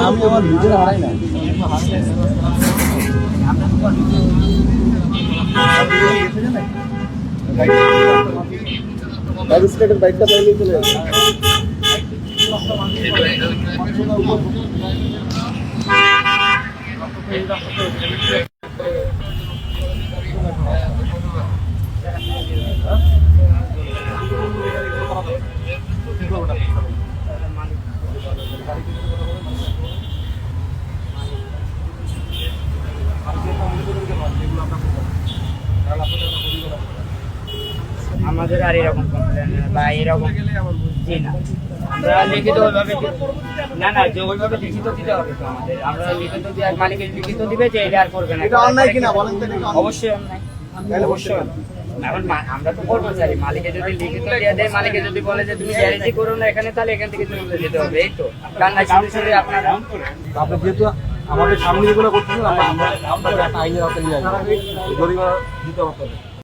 আমি আমার নিজের হারাই না। বাইকটা পাইলেই চলে যাবে। আমাদের আর এরকম কমপ্লেন বা এরকম জি না, আমরা লিখিত ওইভাবে না না যে ওইভাবে লিখিত দিতে হবে তো আমাদের। আমরা লিখিত দিয়ে মালিকের লিখিত দিবে যে এটা আর করবে না। এটা অন্যায় কিনা বলেন তো? অবশ্যই অন্যায়, অবশ্যই। এখন আমরা তো কর্মচারী, মালিকে যদি লিখিত দিয়ে দেয়, মালিকে যদি বলে যে তুমি গ্যারেজি করো না এখানে, তাহলে এখান থেকে চলে যেতে হবে। এই তো কান্না শুনে আপনারা আপনি যেহেতু আমাদের সামনে যেগুলো করতেছেন, আমরা একটা আইনের আওতায় নিয়ে আসবো, জরিমানা দিতে হবে।